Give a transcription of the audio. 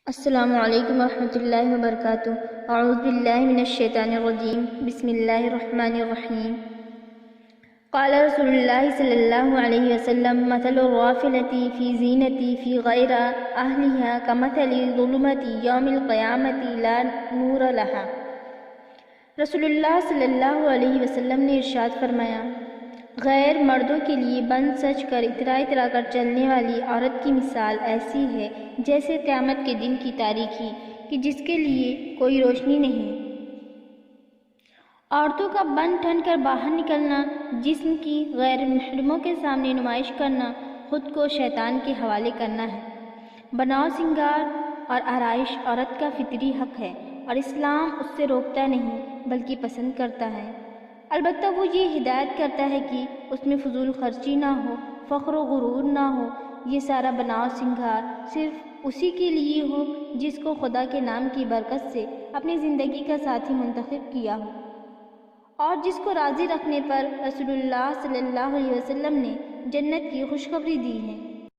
السلام علیکم ورحمۃ اللہ وبرکاتہ۔ اعوذ باللہ من الشیطان الرجیم، بسم اللہ الرحمن الرحیم۔ قال رسول اللہ صلی اللہ علیہ وسلم مثل الغافلة فی زینتی فی غیر اہلها کمثل ظلمة یوم القیامة لا نور لها۔ رسول اللہ صلی اللہ علیہ وسلم نے ارشاد فرمایا، غیر مردوں کے لیے بن سج کر اترا کر چلنے والی عورت کی مثال ایسی ہے جیسے قیامت کے دن کی تاریکی کہ جس کے لیے کوئی روشنی نہیں۔ عورتوں کا بن ٹھن کر باہر نکلنا، جسم کی غیر محرموں کے سامنے نمائش کرنا، خود کو شیطان کے حوالے کرنا ہے۔ بناؤ سنگار اور آرائش عورت کا فطری حق ہے اور اسلام اس سے روکتا نہیں بلکہ پسند کرتا ہے۔ البتہ وہ یہ ہدایت کرتا ہے کہ اس میں فضول خرچی نہ ہو، فخر و غرور نہ ہو۔ یہ سارا بناؤ سنگار صرف اسی کے لیے ہو جس کو خدا کے نام کی برکت سے اپنی زندگی کا ساتھی منتخب کیا ہو اور جس کو راضی رکھنے پر رسول اللہ صلی اللہ علیہ وسلم نے جنت کی خوشخبری دی ہے۔